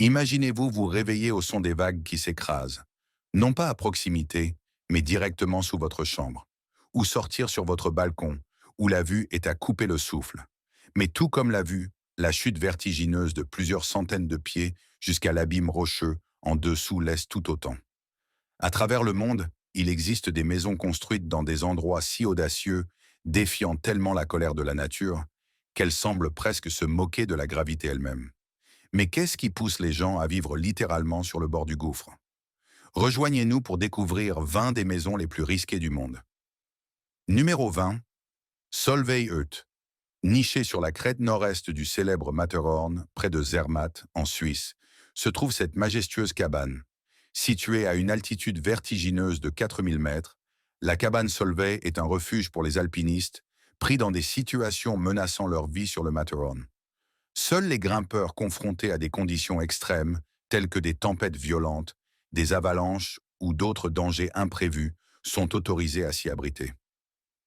Imaginez-vous vous réveiller au son des vagues qui s'écrasent, non pas à proximité, mais directement sous votre chambre, ou sortir sur votre balcon, où la vue est à couper le souffle. Mais tout comme la vue, la chute vertigineuse de plusieurs centaines de pieds jusqu'à l'abîme rocheux en dessous laisse tout autant. À travers le monde, il existe des maisons construites dans des endroits si audacieux, défiant tellement la colère de la nature, qu'elle semble presque se moquer de la gravité elle-même. Mais qu'est-ce qui pousse les gens à vivre littéralement sur le bord du gouffre? Rejoignez-nous pour découvrir 20 des maisons les plus risquées du monde. Numéro 20, Solvay Hut. Nichée sur la crête nord-est du célèbre Matterhorn, près de Zermatt, en Suisse, se trouve cette majestueuse cabane. Située à une altitude vertigineuse de 4000 mètres, la cabane Solvay est un refuge pour les alpinistes, pris dans des situations menaçant leur vie sur le Matterhorn. Seuls les grimpeurs confrontés à des conditions extrêmes, telles que des tempêtes violentes, des avalanches ou d'autres dangers imprévus, sont autorisés à s'y abriter.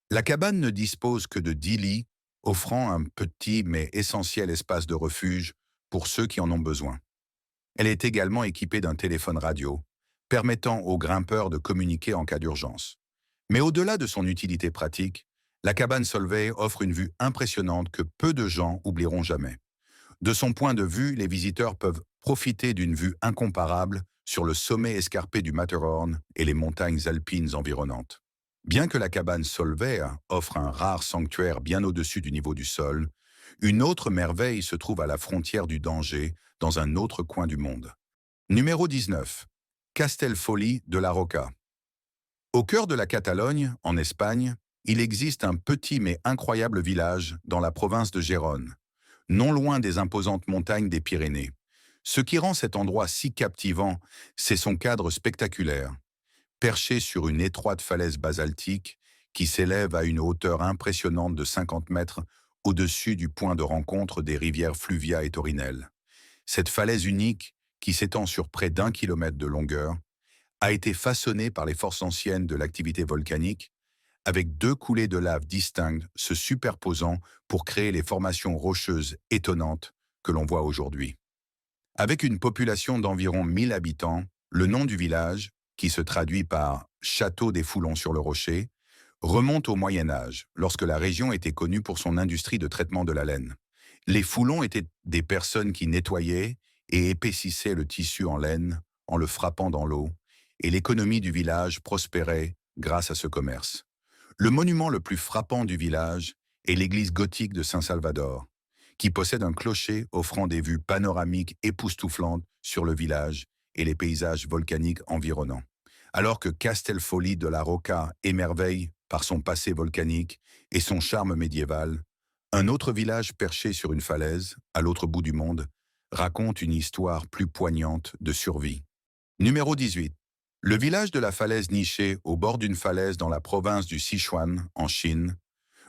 La cabane ne dispose que de 10 lits, offrant un petit mais essentiel espace de refuge pour ceux qui en ont besoin. Elle est également équipée d'un téléphone radio, permettant aux grimpeurs de communiquer en cas d'urgence. Mais au-delà de son utilité pratique, la cabane Solvay offre une vue impressionnante que peu de gens oublieront jamais. De son point de vue, les visiteurs peuvent profiter d'une vue incomparable sur le sommet escarpé du Matterhorn et les montagnes alpines environnantes. Bien que la cabane Solvay offre un rare sanctuaire bien au-dessus du niveau du sol, une autre merveille se trouve à la frontière du danger, dans un autre coin du monde. Numéro 19. Castellfolli de la Roca. Au cœur de la Catalogne, en Espagne, il existe un petit mais incroyable village dans la province de Gérone, non loin des imposantes montagnes des Pyrénées. Ce qui rend cet endroit si captivant, c'est son cadre spectaculaire. Perché sur une étroite falaise basaltique qui s'élève à une hauteur impressionnante de 50 mètres au-dessus du point de rencontre des rivières Fluvia et Torinelle. Cette falaise unique, qui s'étend sur près d'1 kilomètre de longueur, a été façonnée par les forces anciennes de l'activité volcanique, avec deux coulées de lave distinctes se superposant pour créer les formations rocheuses étonnantes que l'on voit aujourd'hui. Avec une population d'environ 1000 habitants, le nom du village, qui se traduit par Château des Foulons sur le Rocher, remonte au Moyen Âge, lorsque la région était connue pour son industrie de traitement de la laine. Les foulons étaient des personnes qui nettoyaient et épaississaient le tissu en laine en le frappant dans l'eau, et l'économie du village prospérait grâce à ce commerce. Le monument le plus frappant du village est l'église gothique de Saint-Salvador, qui possède un clocher offrant des vues panoramiques époustouflantes sur le village et les paysages volcaniques environnants. Alors que Castellfolli de la Roca émerveille par son passé volcanique et son charme médiéval, un autre village perché sur une falaise, à l'autre bout du monde, raconte une histoire plus poignante de survie. Numéro 18. Le village de la falaise nichée au bord d'une falaise dans la province du Sichuan, en Chine,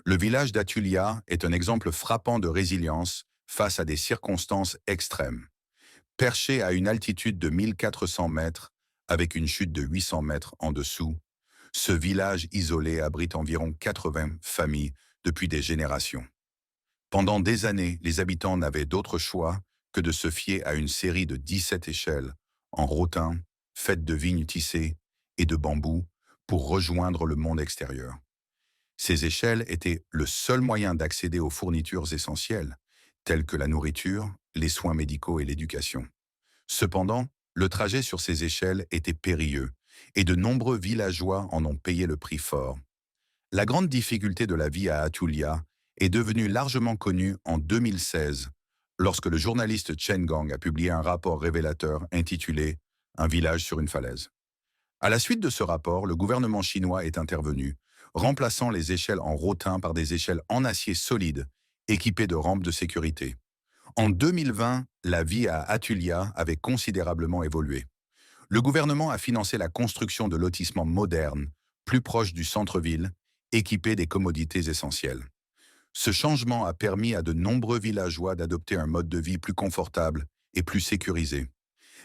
le village d'Atulia est un exemple frappant de résilience face à des circonstances extrêmes. Perché à une altitude de 1400 mètres, avec une chute de 800 mètres en dessous, ce village isolé abrite environ 80 familles depuis des générations. Pendant des années, les habitants n'avaient d'autre choix que de se fier à une série de 17 échelles, en rotin, faites de vignes tissées et de bambous, pour rejoindre le monde extérieur. Ces échelles étaient le seul moyen d'accéder aux fournitures essentielles, telles que la nourriture, les soins médicaux et l'éducation. Cependant, le trajet sur ces échelles était périlleux, et de nombreux villageois en ont payé le prix fort. La grande difficulté de la vie à Atulia est devenue largement connue en 2016, lorsque le journaliste Chen Gang a publié un rapport révélateur intitulé « Un village sur une falaise ». À la suite de ce rapport, le gouvernement chinois est intervenu, remplaçant les échelles en rotin par des échelles en acier solide, équipées de rampes de sécurité. En 2020, la vie à Atulia avait considérablement évolué. Le gouvernement a financé la construction de lotissements modernes, plus proches du centre-ville, équipés des commodités essentielles. Ce changement a permis à de nombreux villageois d'adopter un mode de vie plus confortable et plus sécurisé.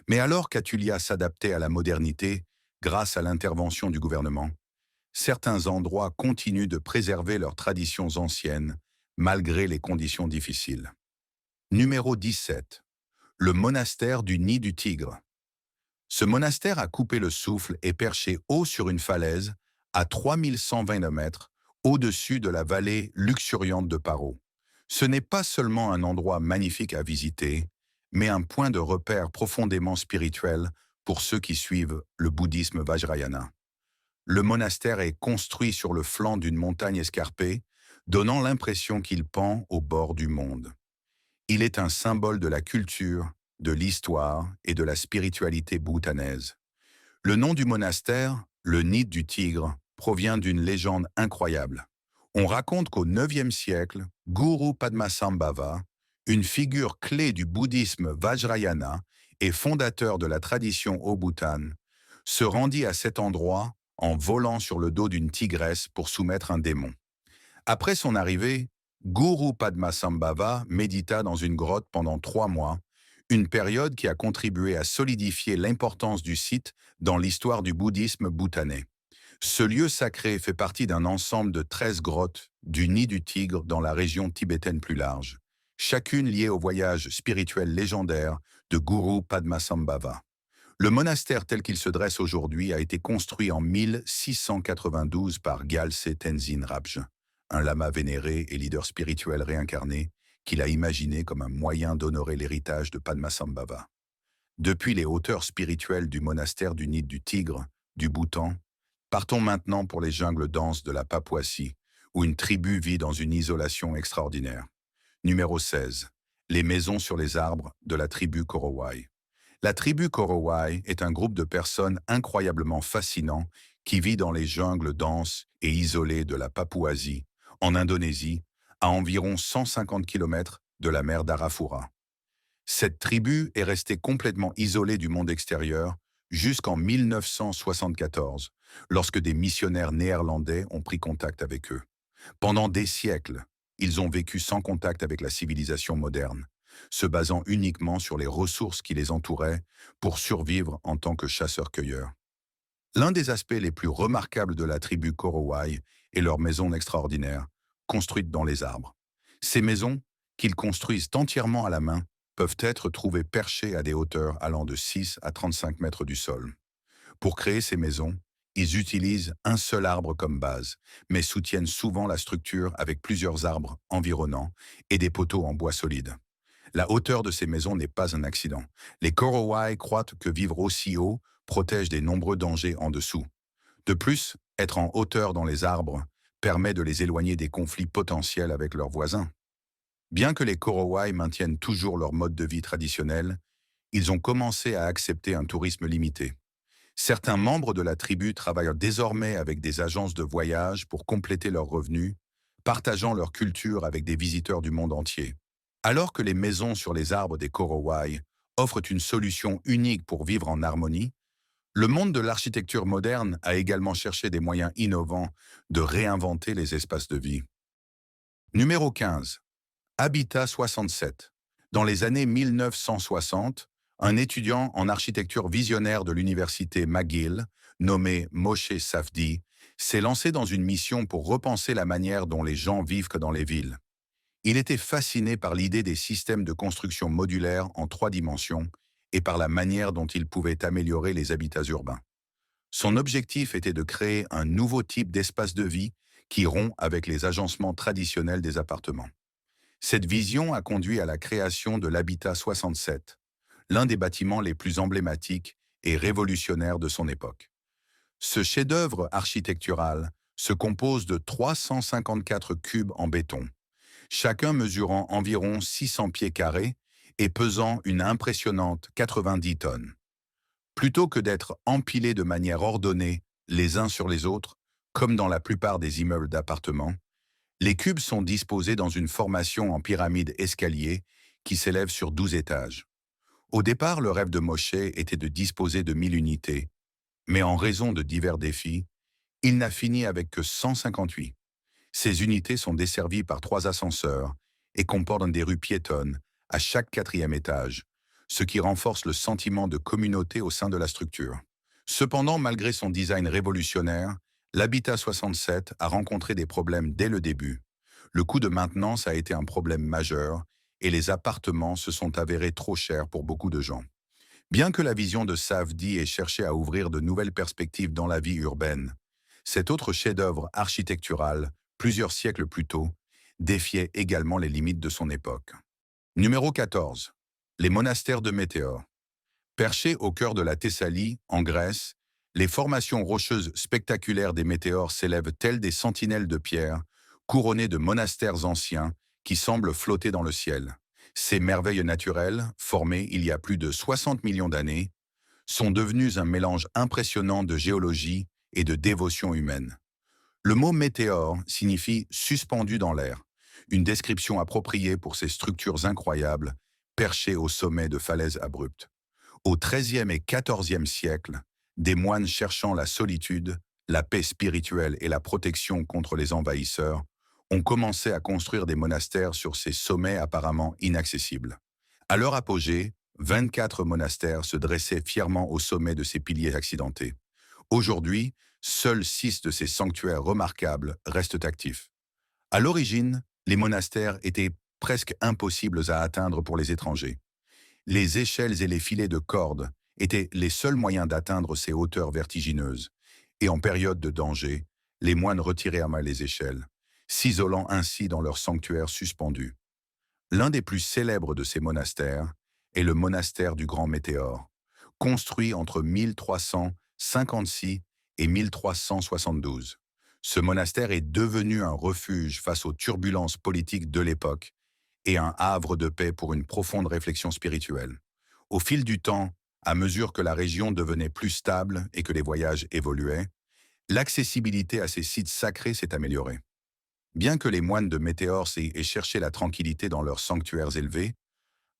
Mais alors qu'Atulia s'adaptait à la modernité, grâce à l'intervention du gouvernement, certains endroits continuent de préserver leurs traditions anciennes, malgré les conditions difficiles. Numéro 17. le monastère du Nid du Tigre. Ce monastère a coupé le souffle et perché haut sur une falaise à 3129 mètres, au-dessus de la vallée luxuriante de Paro. Ce n'est pas seulement un endroit magnifique à visiter, mais un point de repère profondément spirituel pour ceux qui suivent le bouddhisme Vajrayana. Le monastère est construit sur le flanc d'une montagne escarpée, donnant l'impression qu'il pend au bord du monde. Il est un symbole de la culture, de l'histoire et de la spiritualité bhoutanaise. Le nom du monastère, le Nid du Tigre, provient d'une légende incroyable. On raconte qu'au IXe siècle, Guru Padmasambhava, une figure clé du bouddhisme Vajrayana et fondateur de la tradition au Bhoutan, se rendit à cet endroit en volant sur le dos d'une tigresse pour soumettre un démon. Après son arrivée, Guru Padmasambhava médita dans une grotte pendant 3 mois, une période qui a contribué à solidifier l'importance du site dans l'histoire du bouddhisme bhoutanais. Ce lieu sacré fait partie d'un ensemble de 13 grottes du Nid du Tigre dans la région tibétaine plus large, chacune liée au voyage spirituel légendaire de Guru Padmasambhava. Le monastère tel qu'il se dresse aujourd'hui a été construit en 1692 par Gyaltse Tenzin Rabje, un lama vénéré et leader spirituel réincarné qu'il a imaginé comme un moyen d'honorer l'héritage de Padmasambhava. Depuis les hauteurs spirituelles du monastère du Nid du Tigre, du Bhoutan, partons maintenant pour les jungles denses de la Papouasie, où une tribu vit dans une isolation extraordinaire. Numéro 16. Les maisons sur les arbres de la tribu Korowai. La tribu Korowai est un groupe de personnes incroyablement fascinant qui vit dans les jungles denses et isolées de la Papouasie, en Indonésie, à environ 150 km de la mer d'Arafura. Cette tribu est restée complètement isolée du monde extérieur jusqu'en 1974, lorsque des missionnaires néerlandais ont pris contact avec eux. Pendant des siècles, ils ont vécu sans contact avec la civilisation moderne, se basant uniquement sur les ressources qui les entouraient pour survivre en tant que chasseurs-cueilleurs. L'un des aspects les plus remarquables de la tribu Korowai est leur maison extraordinaire, construite dans les arbres. Ces maisons, qu'ils construisent entièrement à la main, peuvent être trouvées perchées à des hauteurs allant de 6 à 35 mètres du sol. Pour créer ces maisons, ils utilisent un seul arbre comme base, mais soutiennent souvent la structure avec plusieurs arbres environnants et des poteaux en bois solide. La hauteur de ces maisons n'est pas un accident. Les Korowai croient que vivre aussi haut protège des nombreux dangers en dessous. De plus, être en hauteur dans les arbres permet de les éloigner des conflits potentiels avec leurs voisins. Bien que les Korowai maintiennent toujours leur mode de vie traditionnel, ils ont commencé à accepter un tourisme limité. Certains membres de la tribu travaillent désormais avec des agences de voyage pour compléter leurs revenus, partageant leur culture avec des visiteurs du monde entier. Alors que les maisons sur les arbres des Korowai offrent une solution unique pour vivre en harmonie, le monde de l'architecture moderne a également cherché des moyens innovants de réinventer les espaces de vie. Numéro 15. Habitat 67. Dans les années 1960, un étudiant en architecture visionnaire de l'université McGill, nommé Moshe Safdie, s'est lancé dans une mission pour repenser la manière dont les gens vivent que dans les villes. Il était fasciné par l'idée des systèmes de construction modulaires en 3 dimensions et par la manière dont ils pouvaient améliorer les habitats urbains. Son objectif était de créer un nouveau type d'espace de vie qui rompt avec les agencements traditionnels des appartements. Cette vision a conduit à la création de l'Habitat 67, l'un des bâtiments les plus emblématiques et révolutionnaires de son époque. Ce chef-d'œuvre architectural se compose de 354 cubes en béton, chacun mesurant environ 600 pieds carrés et pesant une impressionnante 90 tonnes. Plutôt que d'être empilés de manière ordonnée les uns sur les autres, comme dans la plupart des immeubles d'appartements, les cubes sont disposés dans une formation en pyramide escalier qui s'élève sur 12 étages. Au départ, le rêve de Moshe était de disposer de 1000 unités, mais en raison de divers défis, il n'a fini avec que 158. Ces unités sont desservies par 3 ascenseurs et comportent des rues piétonnes à chaque 4e étage, ce qui renforce le sentiment de communauté au sein de la structure. Cependant, malgré son design révolutionnaire, l'Habitat 67 a rencontré des problèmes dès le début. Le coût de maintenance a été un problème majeur et les appartements se sont avérés trop chers pour beaucoup de gens. Bien que la vision de Safdie ait cherché à ouvrir de nouvelles perspectives dans la vie urbaine, cet autre chef-d'œuvre architectural, plusieurs siècles plus tôt, défiait également les limites de son époque. Numéro 14. Les monastères de Météore. Perchés au cœur de la Thessalie, en Grèce, les formations rocheuses spectaculaires des météores s'élèvent telles des sentinelles de pierre, couronnées de monastères anciens qui semblent flotter dans le ciel. Ces merveilles naturelles, formées il y a plus de 60 millions d'années, sont devenues un mélange impressionnant de géologie et de dévotion humaine. Le mot météore signifie suspendu dans l'air, une description appropriée pour ces structures incroyables, perchées au sommet de falaises abruptes. Au XIIIe et XIVe siècle, des moines cherchant la solitude, la paix spirituelle et la protection contre les envahisseurs ont commencé à construire des monastères sur ces sommets apparemment inaccessibles. À leur apogée, 24 monastères se dressaient fièrement au sommet de ces piliers accidentés. Aujourd'hui, seuls 6 de ces sanctuaires remarquables restent actifs. À l'origine, les monastères étaient presque impossibles à atteindre pour les étrangers. Les échelles et les filets de corde étaient les seuls moyens d'atteindre ces hauteurs vertigineuses, et en période de danger, les moines retiraient à main les échelles, s'isolant ainsi dans leur sanctuaire suspendu. L'un des plus célèbres de ces monastères est le monastère du Grand Météore, construit entre 1356 et 1372. Ce monastère est devenu un refuge face aux turbulences politiques de l'époque et un havre de paix pour une profonde réflexion spirituelle. Au fil du temps, à mesure que la région devenait plus stable et que les voyages évoluaient, l'accessibilité à ces sites sacrés s'est améliorée. Bien que les moines de Météore aient cherché la tranquillité dans leurs sanctuaires élevés,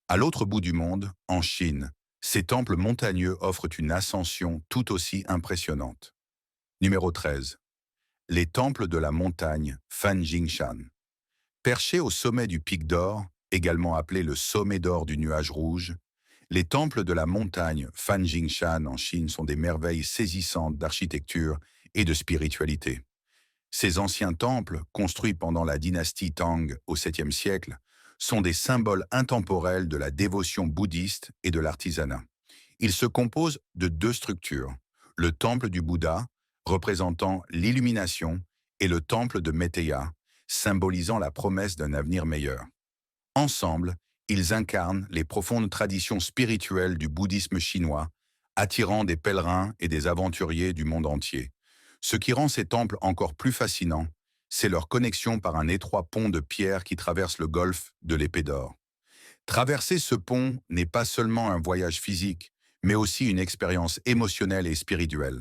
à l'autre bout du monde, en Chine, ces temples montagneux offrent une ascension tout aussi impressionnante. Numéro 13. Les temples de la montagne Fanjingshan. Perchés au sommet du pic d'or, également appelé le sommet d'or du nuage rouge, les temples de la montagne Fanjingshan en Chine sont des merveilles saisissantes d'architecture et de spiritualité. Ces anciens temples, construits pendant la dynastie Tang au 7e siècle, sont des symboles intemporels de la dévotion bouddhiste et de l'artisanat. Ils se composent de 2 structures, le temple du Bouddha, représentant l'illumination, et le temple de Metteyya, symbolisant la promesse d'un avenir meilleur. Ensemble, ils incarnent les profondes traditions spirituelles du bouddhisme chinois, attirant des pèlerins et des aventuriers du monde entier. Ce qui rend ces temples encore plus fascinants, c'est leur connexion par un étroit pont de pierre qui traverse le golfe de l'Épée d'Or. Traverser ce pont n'est pas seulement un voyage physique, mais aussi une expérience émotionnelle et spirituelle.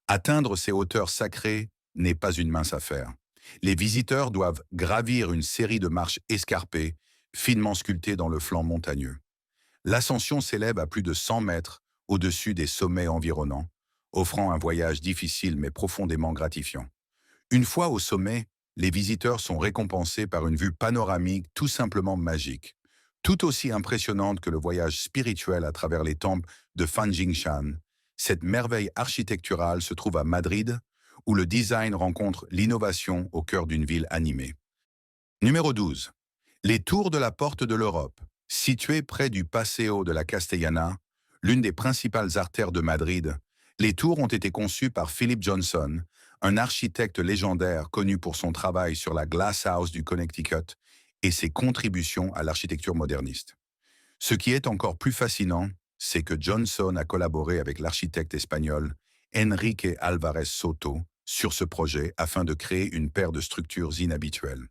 Atteindre ces hauteurs sacrées n'est pas une mince affaire. Les visiteurs doivent gravir une série de marches escarpées, finement sculptées dans le flanc montagneux. L'ascension s'élève à plus de 100 mètres au-dessus des sommets environnants, offrant un voyage difficile mais profondément gratifiant. Une fois au sommet, les visiteurs sont récompensés par une vue panoramique tout simplement magique, tout aussi impressionnante que le voyage spirituel à travers les temples de Fanjingshan. Cette merveille architecturale se trouve à Madrid, où le design rencontre l'innovation au cœur d'une ville animée. Numéro 12. Les tours de la Porte de l'Europe. Situées près du Paseo de la Castellana, l'une des principales artères de Madrid, les tours ont été conçues par Philip Johnson, un architecte légendaire connu pour son travail sur la Glass House du Connecticut et ses contributions à l'architecture moderniste. Ce qui est encore plus fascinant, c'est que Johnson a collaboré avec l'architecte espagnol Enrique Álvarez Soto sur ce projet afin de créer une paire de structures inhabituelles.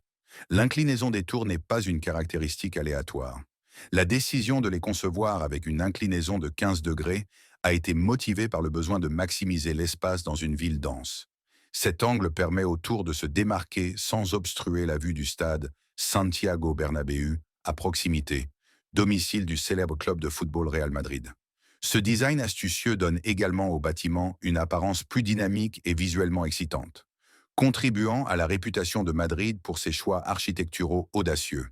L'inclinaison des tours n'est pas une caractéristique aléatoire. La décision de les concevoir avec une inclinaison de 15 degrés a été motivée par le besoin de maximiser l'espace dans une ville dense. Cet angle permet aux tours de se démarquer sans obstruer la vue du stade Santiago Bernabéu à proximité, domicile du célèbre club de football Real Madrid. Ce design astucieux donne également au bâtiment une apparence plus dynamique et visuellement excitante, contribuant à la réputation de Madrid pour ses choix architecturaux audacieux.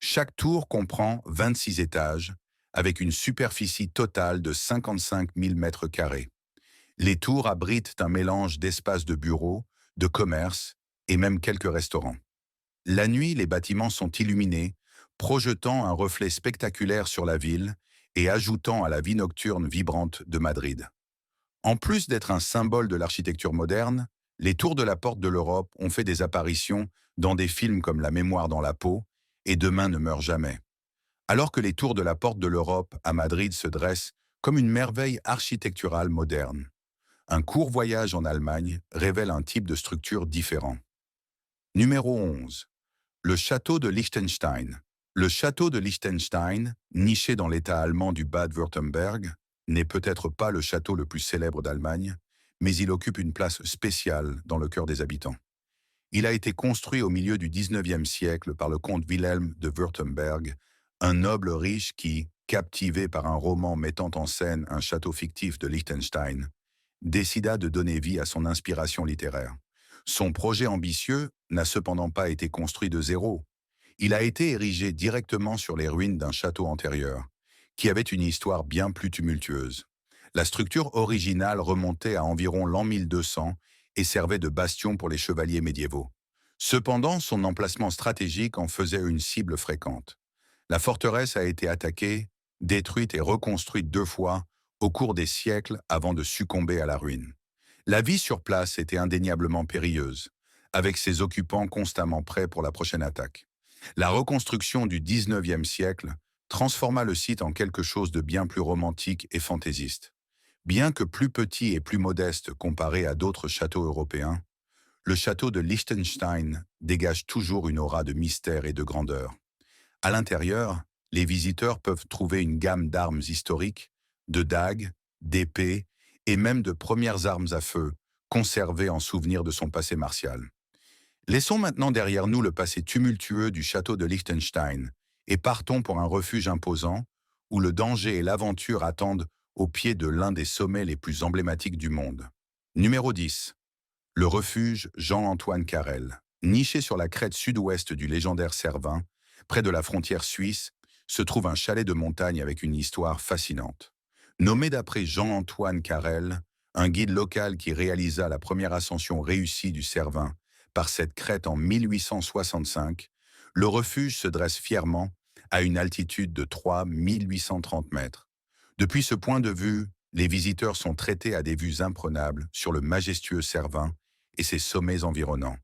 Chaque tour comprend 26 étages, avec une superficie totale de 55 000 mètres carrés. Les tours abritent un mélange d'espaces de bureaux, de commerces et même quelques restaurants. La nuit, les bâtiments sont illuminés, projetant un reflet spectaculaire sur la ville et ajoutant à la vie nocturne vibrante de Madrid. En plus d'être un symbole de l'architecture moderne, les tours de la Porte de l'Europe ont fait des apparitions dans des films comme La mémoire dans la peau et Demain ne meurt jamais. Alors que les tours de la Porte de l'Europe à Madrid se dressent comme une merveille architecturale moderne. Un court voyage en Allemagne révèle un type de structure différent. Numéro 11. Le château de Liechtenstein. Le château de Liechtenstein, niché dans l'état allemand du Bade-Württemberg, n'est peut-être pas le château le plus célèbre d'Allemagne, mais il occupe une place spéciale dans le cœur des habitants. Il a été construit au milieu du XIXe siècle par le comte Wilhelm de Württemberg, un noble riche qui, captivé par un roman mettant en scène un château fictif de Liechtenstein, décida de donner vie à son inspiration littéraire. Son projet ambitieux n'a cependant pas été construit de zéro. Il a été érigé directement sur les ruines d'un château antérieur, qui avait une histoire bien plus tumultueuse. La structure originale remontait à environ l'an 1200 et servait de bastion pour les chevaliers médiévaux. Cependant, son emplacement stratégique en faisait une cible fréquente. La forteresse a été attaquée, détruite et reconstruite 2 fois au cours des siècles avant de succomber à la ruine. La vie sur place était indéniablement périlleuse, avec ses occupants constamment prêts pour la prochaine attaque. La reconstruction du XIXe siècle transforma le site en quelque chose de bien plus romantique et fantaisiste. Bien que plus petit et plus modeste comparé à d'autres châteaux européens, le château de Liechtenstein dégage toujours une aura de mystère et de grandeur. À l'intérieur, les visiteurs peuvent trouver une gamme d'armes historiques, de dagues, d'épées et même de premières armes à feu, conservées en souvenir de son passé martial. Laissons maintenant derrière nous le passé tumultueux du château de Liechtenstein et partons pour un refuge imposant où le danger et l'aventure attendent au pied de l'un des sommets les plus emblématiques du monde. Numéro 10. Le refuge Jean-Antoine Carrel. Niché sur la crête sud-ouest du légendaire Cervin, près de la frontière suisse, se trouve un chalet de montagne avec une histoire fascinante. Nommé d'après Jean-Antoine Carrel, un guide local qui réalisa la première ascension réussie du Cervin par cette crête en 1865, le refuge se dresse fièrement à une altitude de 3830 mètres. Depuis ce point de vue, les visiteurs sont traités à des vues imprenables sur le majestueux Cervin et ses sommets environnants.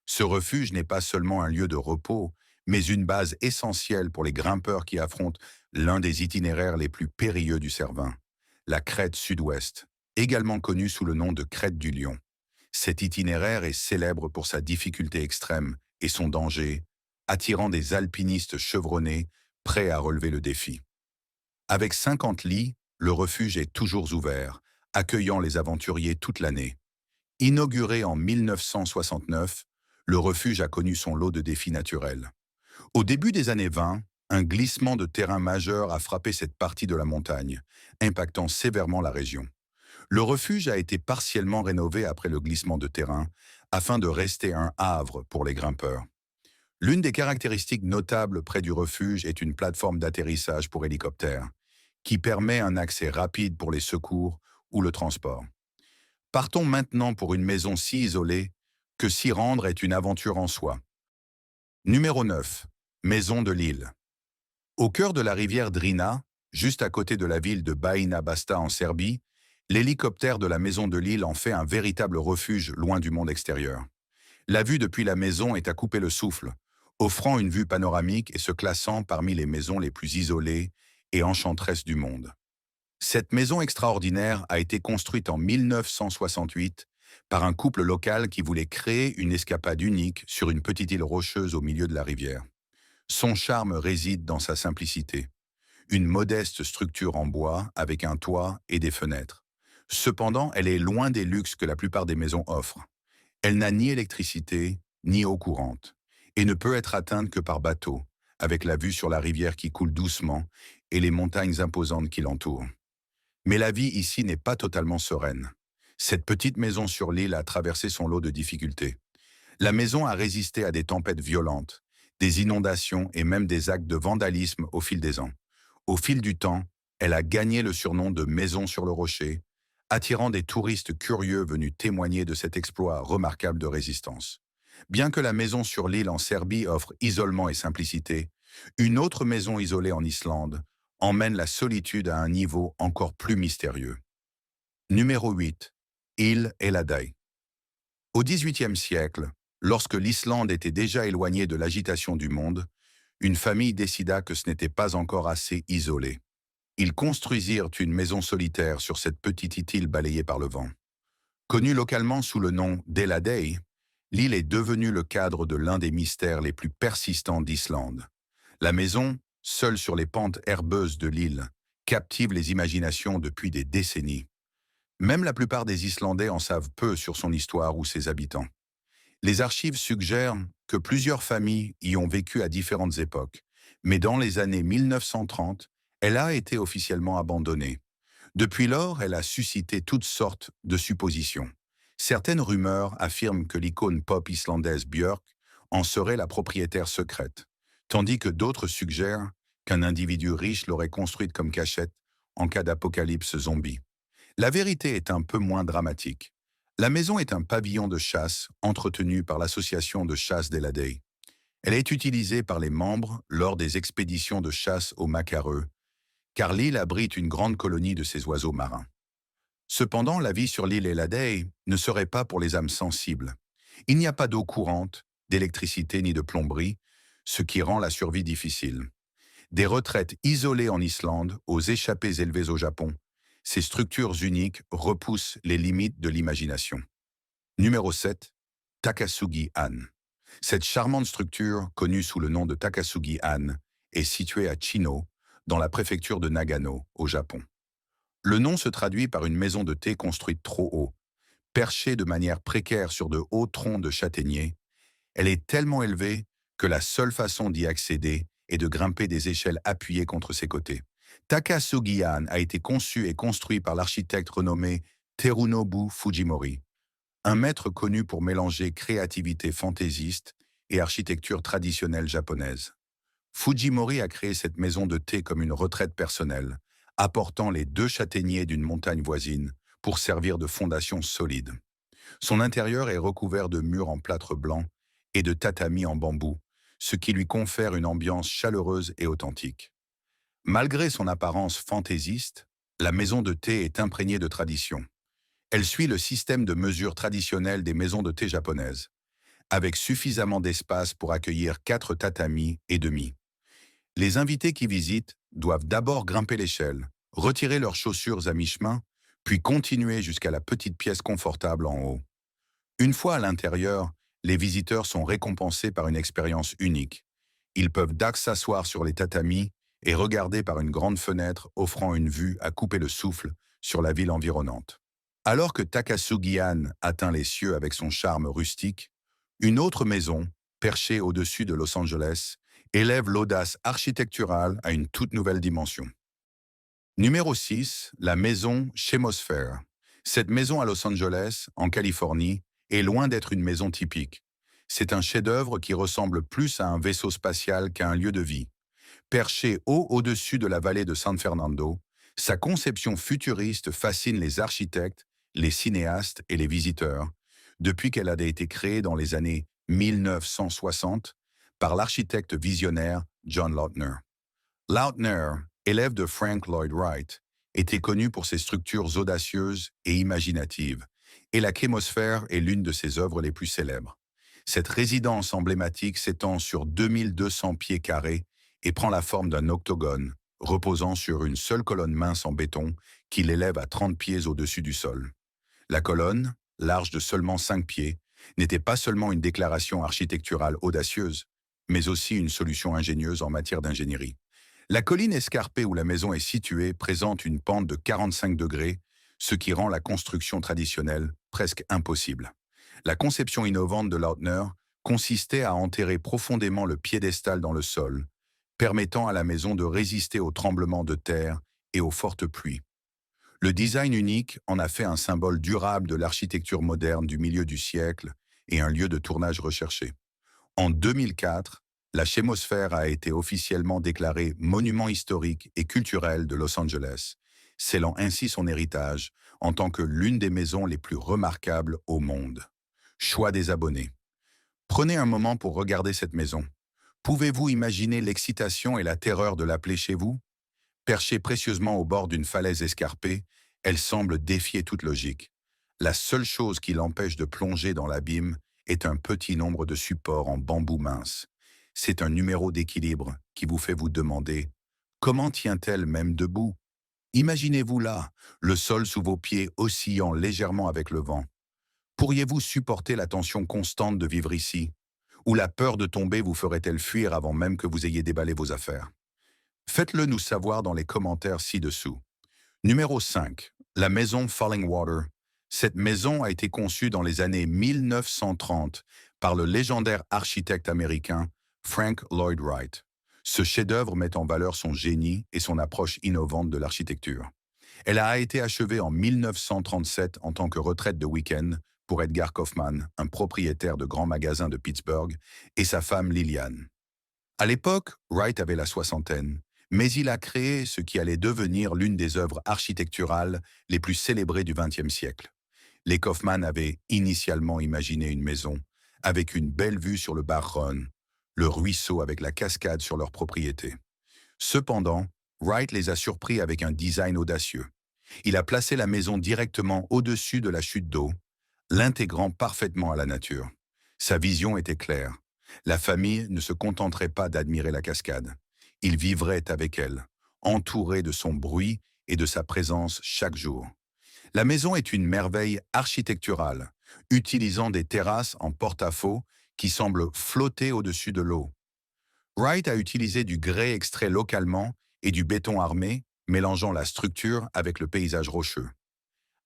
Ce refuge n'est pas seulement un lieu de repos, mais une base essentielle pour les grimpeurs qui affrontent l'un des itinéraires les plus périlleux du Cervin, la crête sud-ouest, également connue sous le nom de crête du Lion. Cet itinéraire est célèbre pour sa difficulté extrême et son danger, attirant des alpinistes chevronnés prêts à relever le défi. Avec 50 lits, le refuge est toujours ouvert, accueillant les aventuriers toute l'année. Inauguré en 1969, le refuge a connu son lot de défis naturels. Au début des années 20, un glissement de terrain majeur a frappé cette partie de la montagne, impactant sévèrement la région. Le refuge a été partiellement rénové après le glissement de terrain, afin de rester un havre pour les grimpeurs. L'une des caractéristiques notables près du refuge est une plateforme d'atterrissage pour hélicoptères, qui permet un accès rapide pour les secours ou le transport. Partons maintenant pour une maison si isolée que s'y rendre est une aventure en soi. Numéro 9. Maison de Lille. Au cœur de la rivière Drina, juste à côté de la ville de Baïna Basta en Serbie, l'hélicoptère de la Maison de Lille en fait un véritable refuge loin du monde extérieur. La vue depuis la maison est à couper le souffle, offrant une vue panoramique et se classant parmi les maisons les plus isolées et enchanteresses du monde. Cette maison extraordinaire a été construite en 1968 par un couple local qui voulait créer une escapade unique sur une petite île rocheuse au milieu de la rivière. Son charme réside dans sa simplicité. Une modeste structure en bois avec un toit et des fenêtres. Cependant, elle est loin des luxes que la plupart des maisons offrent. Elle n'a ni électricité, ni eau courante, et ne peut être atteinte que par bateau, avec la vue sur la rivière qui coule doucement et les montagnes imposantes qui l'entourent. Mais la vie ici n'est pas totalement sereine. Cette petite maison sur l'île a traversé son lot de difficultés. La maison a résisté à des tempêtes violentes, des inondations et même des actes de vandalisme au fil des ans. Au fil du temps, elle a gagné le surnom de Maison sur le Rocher, attirant des touristes curieux venus témoigner de cet exploit remarquable de résistance. Bien que la maison sur l'île en Serbie offre isolement et simplicité, Une autre maison isolée en Islande emmène la solitude à un niveau encore plus mystérieux. Numéro 8. Île Eladey. Au XVIIIe siècle, lorsque l'Islande était déjà éloignée de l'agitation du monde, une famille décida que ce n'était pas encore assez isolé. Ils construisirent une maison solitaire sur cette petite île balayée par le vent. Connue localement sous le nom d'Eladey, l'île est devenue le cadre de l'un des mystères les plus persistants d'Islande. La maison, seule sur les pentes herbeuses de l'île, captive les imaginations depuis des décennies. Même la plupart des Islandais en savent peu sur son histoire ou ses habitants. Les archives suggèrent que plusieurs familles y ont vécu à différentes époques, mais dans les années 1930, elle a été officiellement abandonnée. Depuis lors, elle a suscité toutes sortes de suppositions. Certaines rumeurs affirment que l'icône pop islandaise Björk en serait la propriétaire secrète, tandis que d'autres suggèrent qu'un individu riche l'aurait construite comme cachette en cas d'apocalypse zombie. La vérité est un peu moins dramatique. La maison est un pavillon de chasse entretenu par l'association de chasse d'Eladey. Elle est utilisée par les membres lors des expéditions de chasse au Macareux, car l'île abrite une grande colonie de ces oiseaux marins. Cependant, la vie sur l'île Eladey ne serait pas pour les âmes sensibles. Il n'y a pas d'eau courante, d'électricité ni de plomberie, ce qui rend la survie difficile. Des retraites isolées en Islande, aux échappées élevées au Japon, ces structures uniques repoussent les limites de l'imagination. Numéro 7. Takasugi-han. Cette charmante structure, connue sous le nom de Takasugi-han, est située à Chino, dans la préfecture de Nagano, au Japon. Le nom se traduit par une maison de thé construite trop haut. Perchée de manière précaire sur de hauts troncs de châtaigniers, elle est tellement élevée que la seule façon d'y accéder est de grimper des échelles appuyées contre ses côtés. Takasugi-han a été conçu et construit par l'architecte renommé Terunobu Fujimori, un maître connu pour mélanger créativité fantaisiste et architecture traditionnelle japonaise. Fujimori a créé cette maison de thé comme une retraite personnelle, apportant les deux châtaigniers d'une montagne voisine pour servir de fondation solide. Son intérieur est recouvert de murs en plâtre blanc et de tatamis en bambou, ce qui lui confère une ambiance chaleureuse et authentique. Malgré son apparence fantaisiste, la maison de thé est imprégnée de tradition. Elle suit le système de mesure traditionnel des maisons de thé japonaises, avec suffisamment d'espace pour accueillir 4 tatamis et demi. Les invités qui visitent doivent d'abord grimper l'échelle, retirer leurs chaussures à mi-chemin, puis continuer jusqu'à la petite pièce confortable en haut. Une fois à l'intérieur, les visiteurs sont récompensés par une expérience unique. Ils peuvent s'asseoir sur les tatamis et regarder par une grande fenêtre offrant une vue à couper le souffle sur la ville environnante. Alors que Takasugi-han atteint les cieux avec son charme rustique, une autre maison, perchée au-dessus de Los Angeles, élève l'audace architecturale à une toute nouvelle dimension. Numéro 6, la maison Chemosphere. Cette maison à Los Angeles, en Californie, est loin d'être une maison typique. C'est un chef-d'œuvre qui ressemble plus à un vaisseau spatial qu'à un lieu de vie. Perché haut au-dessus de la vallée de San Fernando, sa conception futuriste fascine les architectes, les cinéastes et les visiteurs, depuis qu'elle a été créée dans les années 1960 par l'architecte visionnaire John Lautner. Lautner, élève de Frank Lloyd Wright, était connu pour ses structures audacieuses et imaginatives, et la Chémosphère est l'une de ses œuvres les plus célèbres. Cette résidence emblématique s'étend sur 2200 pieds carrés et prend la forme d'un octogone, reposant sur une seule colonne mince en béton qui l'élève à 30 pieds au-dessus du sol. La colonne, large de seulement 5 pieds, n'était pas seulement une déclaration architecturale audacieuse, mais aussi une solution ingénieuse en matière d'ingénierie. La colline escarpée où la maison est située présente une pente de 45 degrés, ce qui rend la construction traditionnelle presque impossible. La conception innovante de Lautner consistait à enterrer profondément le piédestal dans le sol, permettant à la maison de résister aux tremblements de terre et aux fortes pluies. Le design unique en a fait un symbole durable de l'architecture moderne du milieu du siècle et un lieu de tournage recherché. En 2004, la Chémosphère a été officiellement déclarée monument historique et culturel de Los Angeles, scellant ainsi son héritage en tant que l'une des maisons les plus remarquables au monde. Choix des abonnés. Prenez un moment pour regarder cette maison. Pouvez-vous imaginer l'excitation et la terreur de l'appeler chez vous? Perchée précieusement au bord d'une falaise escarpée, elle semble défier toute logique. La seule chose qui l'empêche de plonger dans l'abîme est un petit nombre de supports en bambou mince. C'est un numéro d'équilibre qui vous fait vous demander comment tient-elle même debout? Imaginez-vous là, le sol sous vos pieds oscillant légèrement avec le vent. Pourriez-vous supporter la tension constante de vivre ici? Ou la peur de tomber vous ferait-elle fuir avant même que vous ayez déballé vos affaires? Faites-le nous savoir dans les commentaires ci-dessous. Numéro 5. La maison Falling Water. Cette maison a été conçue dans les années 1930 par le légendaire architecte américain Frank Lloyd Wright. Ce chef-d'œuvre met en valeur son génie et son approche innovante de l'architecture. Elle a été achevée en 1937 en tant que retraite de week-end pour Edgar Kaufman, un propriétaire de grands magasins de Pittsburgh, et sa femme Lillian. À l'époque, Wright avait la soixantaine, mais il a créé ce qui allait devenir l'une des œuvres architecturales les plus célébrées du XXe siècle. Les Kaufman avaient initialement imaginé une maison avec une belle vue sur le bar Rhône, le ruisseau avec la cascade sur leur propriété. Cependant, Wright les a surpris avec un design audacieux. Il a placé la maison directement au-dessus de la chute d'eau, l'intégrant parfaitement à la nature. Sa vision était claire. La famille ne se contenterait pas d'admirer la cascade. Ils vivraient avec elle, entourés de son bruit et de sa présence chaque jour. La maison est une merveille architecturale, utilisant des terrasses en porte-à-faux qui semblent flotter au-dessus de l'eau. Wright a utilisé du grès extrait localement et du béton armé, mélangeant la structure avec le paysage rocheux.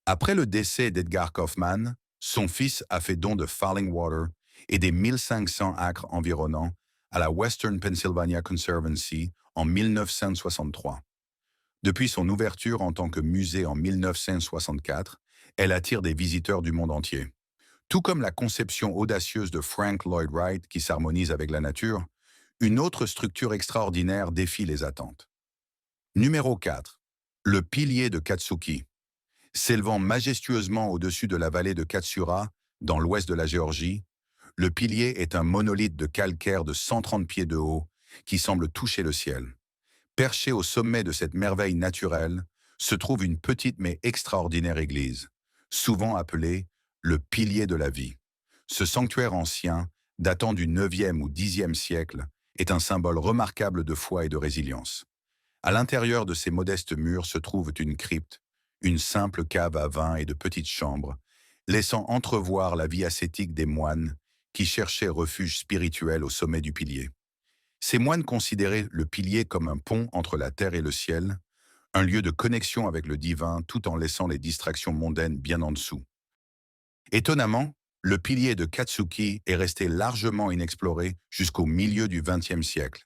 Après le décès d'Edgar Kaufman, son fils a fait don de Falling Water et des 1500 acres environnants à la Western Pennsylvania Conservancy en 1963. Depuis son ouverture en tant que musée en 1964, elle attire des visiteurs du monde entier. Tout comme la conception audacieuse de Frank Lloyd Wright qui s'harmonise avec la nature, une autre structure extraordinaire défie les attentes. Numéro 4. Le pilier de Katsuki. S'élevant majestueusement au-dessus de la vallée de Katsura, dans l'ouest de la Géorgie, le pilier est un monolithe de calcaire de 130 pieds de haut qui semble toucher le ciel. Perché au sommet de cette merveille naturelle, se trouve une petite mais extraordinaire église, souvent appelée le pilier de la vie. Ce sanctuaire ancien, datant du 9e ou 10e siècle, est un symbole remarquable de foi et de résilience. À l'intérieur de ces modestes murs se trouve une crypte, une simple cave à vin et de petites chambres, laissant entrevoir la vie ascétique des moines qui cherchaient refuge spirituel au sommet du pilier. Ces moines considéraient le pilier comme un pont entre la terre et le ciel, un lieu de connexion avec le divin tout en laissant les distractions mondaines bien en dessous. Étonnamment, le pilier de Katsuki est resté largement inexploré jusqu'au milieu du XXe siècle.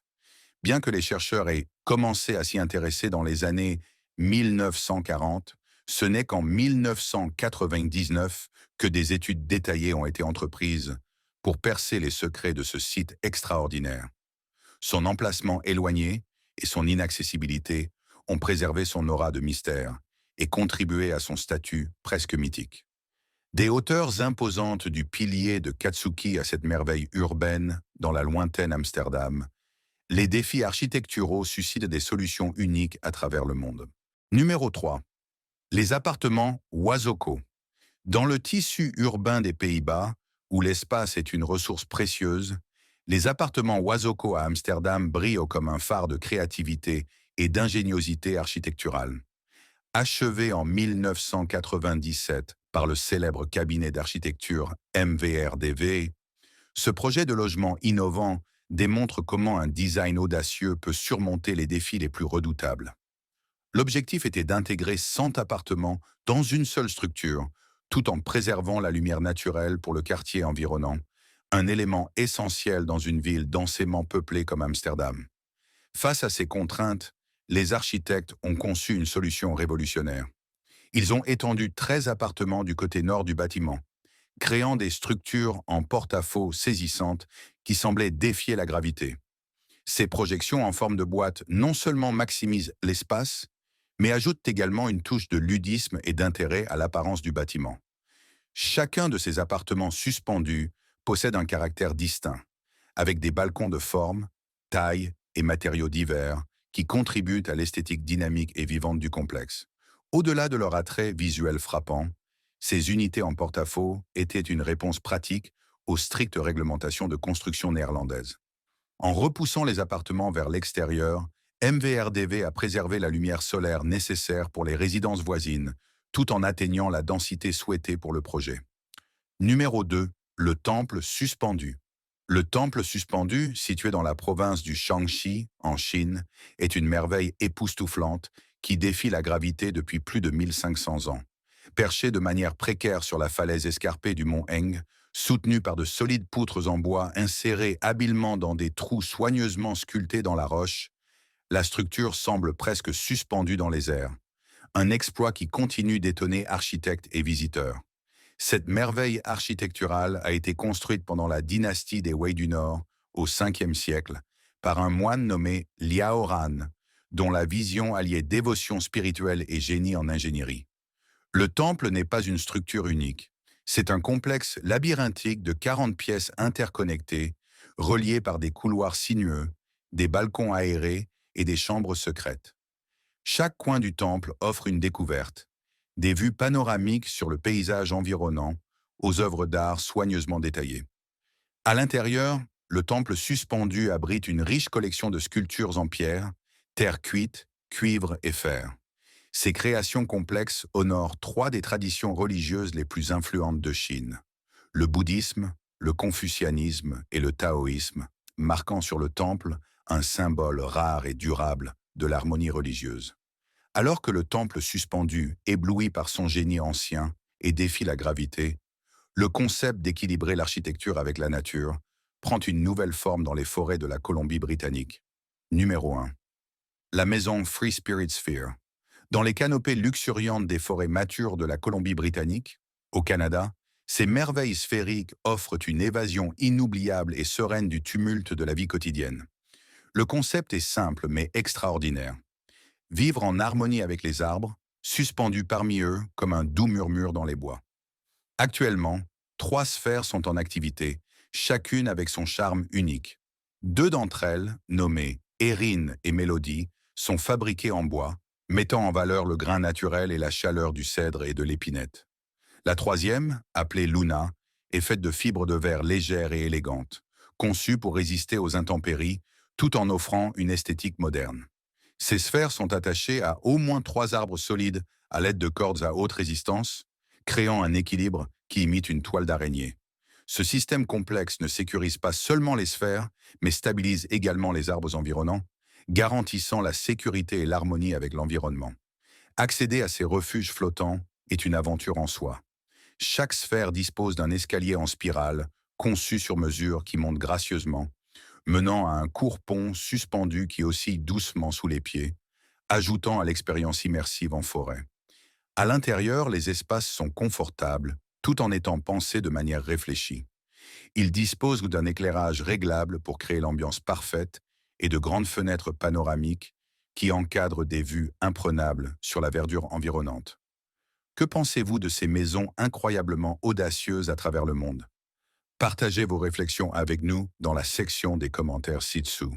Bien que les chercheurs aient commencé à s'y intéresser dans les années 1940, ce n'est qu'en 1999 que des études détaillées ont été entreprises pour percer les secrets de ce site extraordinaire. Son emplacement éloigné et son inaccessibilité ont préservé son aura de mystère et contribué à son statut presque mythique. Des hauteurs imposantes du pilier de Katsuki à cette merveille urbaine dans la lointaine Amsterdam, les défis architecturaux suscitent des solutions uniques à travers le monde. Numéro 3. Les appartements Wasoko. Dans le tissu urbain des Pays-Bas, où l'espace est une ressource précieuse, les appartements Wasoko à Amsterdam brillent comme un phare de créativité et d'ingéniosité architecturale. Achevé en 1997 par le célèbre cabinet d'architecture MVRDV, ce projet de logement innovant démontre comment un design audacieux peut surmonter les défis les plus redoutables. L'objectif était d'intégrer 100 appartements dans une seule structure, tout en préservant la lumière naturelle pour le quartier environnant, un élément essentiel dans une ville densément peuplée comme Amsterdam. Face à ces contraintes, les architectes ont conçu une solution révolutionnaire. Ils ont étendu 13 appartements du côté nord du bâtiment, créant des structures en porte-à-faux saisissantes qui semblaient défier la gravité. Ces projections en forme de boîte non seulement maximisent l'espace, mais ajoutent également une touche de ludisme et d'intérêt à l'apparence du bâtiment. Chacun de ces appartements suspendus possède un caractère distinct, avec des balcons de forme, tailles et matériaux divers qui contribuent à l'esthétique dynamique et vivante du complexe. Au-delà de leur attrait visuel frappant, ces unités en porte-à-faux étaient une réponse pratique aux strictes réglementations de construction néerlandaises. En repoussant les appartements vers l'extérieur, MVRDV a préservé la lumière solaire nécessaire pour les résidences voisines, tout en atteignant la densité souhaitée pour le projet. Numéro 2. Le temple suspendu. Le temple suspendu, situé dans la province du Shaanxi, en Chine, est une merveille époustouflante qui défie la gravité depuis plus de 1500 ans. Perché de manière précaire sur la falaise escarpée du mont Heng, soutenu par de solides poutres en bois insérées habilement dans des trous soigneusement sculptés dans la roche, la structure semble presque suspendue dans les airs. Un exploit qui continue d'étonner architectes et visiteurs. Cette merveille architecturale a été construite pendant la dynastie des Wei du Nord, au 5e siècle, par un moine nommé Liao Ran, dont la vision alliait dévotion spirituelle et génie en ingénierie. Le temple n'est pas une structure unique. C'est un complexe labyrinthique de 40 pièces interconnectées, reliées par des couloirs sinueux, des balcons aérés et des chambres secrètes. Chaque coin du temple offre une découverte, des vues panoramiques sur le paysage environnant, aux œuvres d'art soigneusement détaillées. À l'intérieur, le temple suspendu abrite une riche collection de sculptures en pierre, terre cuite, cuivre et fer. Ces créations complexes honorent trois des traditions religieuses les plus influentes de Chine: le bouddhisme, le confucianisme et le taoïsme, marquant sur le temple un symbole rare et durable de l'harmonie religieuse. Alors que le temple suspendu, ébloui par son génie ancien et défie la gravité, le concept d'équilibrer l'architecture avec la nature prend une nouvelle forme dans les forêts de la Colombie-Britannique. Numéro 1. La maison Free Spirit Sphere. Dans les canopées luxuriantes des forêts matures de la Colombie-Britannique, au Canada, ces merveilles sphériques offrent une évasion inoubliable et sereine du tumulte de la vie quotidienne. Le concept est simple mais extraordinaire. Vivre en harmonie avec les arbres, suspendus parmi eux comme un doux murmure dans les bois. Actuellement, 3 sphères sont en activité, chacune avec son charme unique. 2 d'entre elles, nommées Erin et Mélodie, sont fabriquées en bois, mettant en valeur le grain naturel et la chaleur du cèdre et de l'épinette. La troisième, appelée Luna, est faite de fibres de verre légères et élégantes, conçues pour résister aux intempéries, tout en offrant une esthétique moderne. Ces sphères sont attachées à au moins 3 arbres solides à l'aide de cordes à haute résistance, créant un équilibre qui imite une toile d'araignée. Ce système complexe ne sécurise pas seulement les sphères, mais stabilise également les arbres environnants, garantissant la sécurité et l'harmonie avec l'environnement. Accéder à ces refuges flottants est une aventure en soi. Chaque sphère dispose d'un escalier en spirale, conçu sur mesure qui monte gracieusement, menant à un court pont suspendu qui oscille doucement sous les pieds, ajoutant à l'expérience immersive en forêt. À l'intérieur, les espaces sont confortables, tout en étant pensés de manière réfléchie. Ils disposent d'un éclairage réglable pour créer l'ambiance parfaite et de grandes fenêtres panoramiques qui encadrent des vues imprenables sur la verdure environnante. Que pensez-vous de ces maisons incroyablement audacieuses à travers le monde? Partagez vos réflexions avec nous dans la section des commentaires ci-dessous.